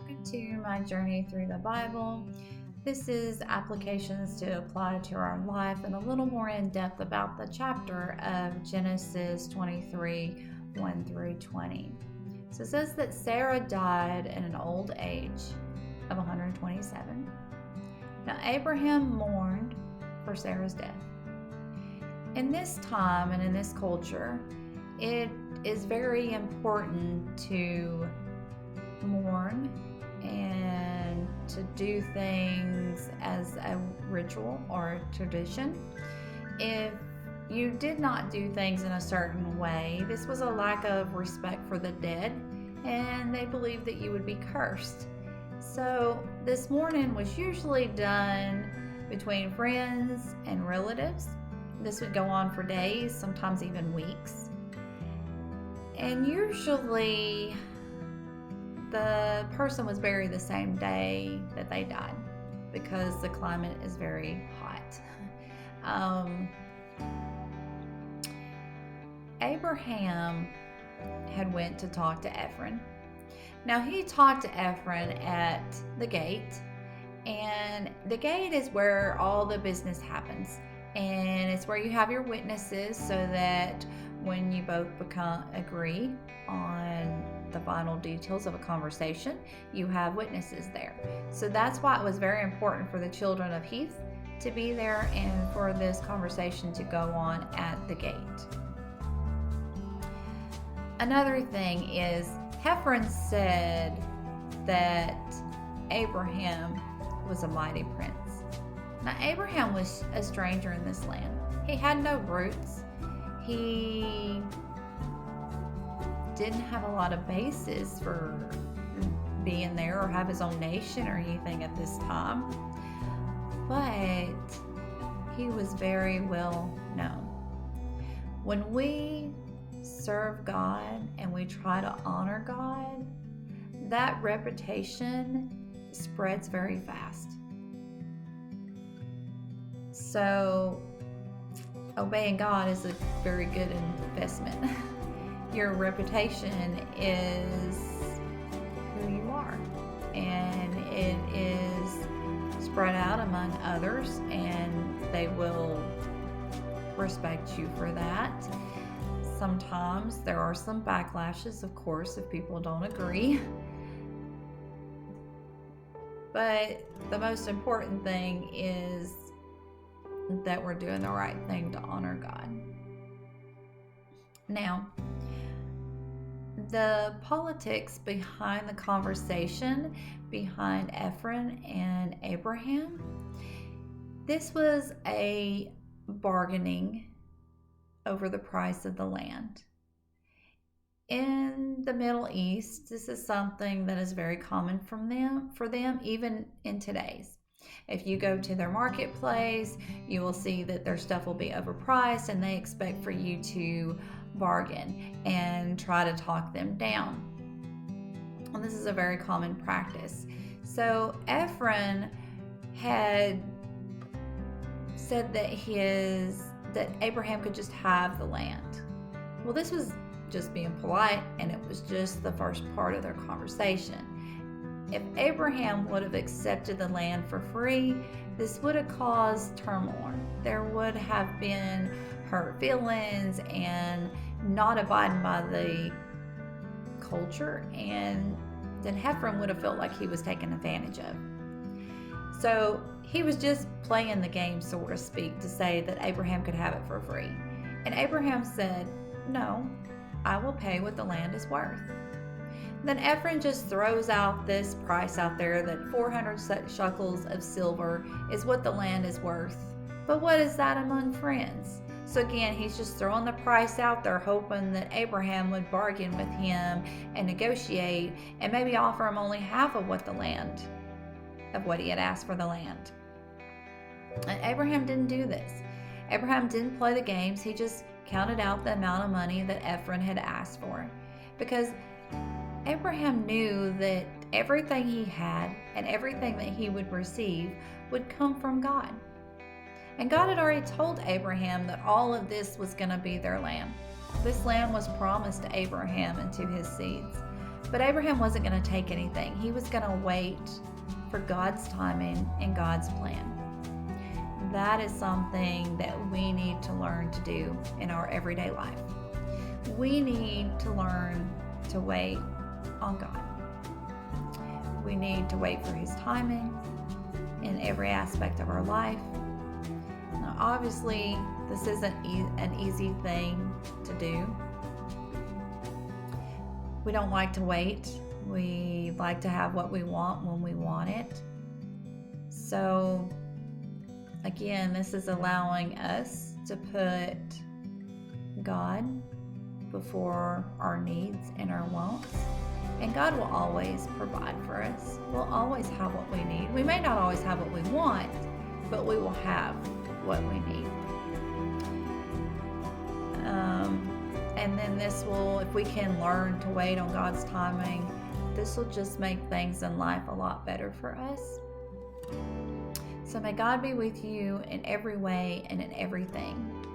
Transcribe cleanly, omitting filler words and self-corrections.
welcome to my journey through the Bible. This is applications to apply to our life and a little more in depth about the chapter of Genesis 23, 1 through 20. So it says that Sarah died at an old age of 127. Now Abraham mourned for Sarah's death. In this time and in this culture, it is very important to mourn and to do things as a ritual or a tradition. If you did not do things in a certain way, this was a lack of respect for the dead, and they believed that you would be cursed. So this mourning was usually done between friends and relatives. This would go on for days, sometimes even weeks. And usually the person was buried the same day that they died because the climate is very hot. Abraham had went to talk to Ephron. Now he talked to Ephron at the gate, and the gate is where all the business happens, and it's where you have your witnesses so that when you both agree on the final details of a conversation, you have witnesses there. So that's why it was very important for the children of Heth to be there and for this conversation to go on at the gate. Another thing is, Ephron said that Abraham was a mighty prince. Now Abraham was a stranger in this land. He had no roots. He didn't have a lot of basis for being there or have his own nation or anything at this time, but he was very well known. When we serve God and we try to honor God, that reputation spreads very fast. So obeying God is a very good investment. Your reputation is who you are, and it is spread out among others, and they will respect you for that. Sometimes there are some backlashes, of course, if people don't agree. But the most important thing is that we're doing the right thing to honor God. Now, the politics behind the conversation behind Ephron and Abraham, this was a bargaining over the price of the land. In the Middle East, this is something that is very common for them, even in today's. If you go to their marketplace, you will see that their stuff will be overpriced, and they expect for you to bargain and try to talk them down. And this is a very common practice. So Ephron had said that Abraham could just have the land. Well, this was just being polite, and it was just the first part of their conversation. If Abraham would have accepted the land for free, this would have caused turmoil. There would have been hurt feelings and not abiding by the culture, and then Ephron would have felt like he was taken advantage of. So he was just playing the game, so to speak, to say that Abraham could have it for free. And Abraham said, "No, I will pay what the land is worth." Then Ephron just throws out this price out there that 400 shekels of silver is what the land is worth. But what is that among friends? So again, he's just throwing the price out there, hoping that Abraham would bargain with him and negotiate and maybe offer him only half of what he had asked for the land. And Abraham didn't do this. Abraham didn't play the games. He just counted out the amount of money that Ephron had asked for, because Abraham knew that everything he had and everything that he would receive would come from God. And God had already told Abraham that all of this was going to be their land. This land was promised to Abraham and to his seeds. But Abraham wasn't going to take anything. He was going to wait for God's timing and God's plan. That is something that we need to learn to do in our everyday life. We need to learn to wait on God. We need to wait for His timing in every aspect of our life. Now, obviously, this isn't an easy thing to do. We don't like to wait. We like to have what we want when we want it. So, again, this is allowing us to put God before our needs and our wants. And God will always provide for us. We'll always have what we need. We may not always have what we want, but we will have what we need. And then this will, if we can learn to wait on God's timing, this will just make things in life a lot better for us. So may God be with you in every way and in everything.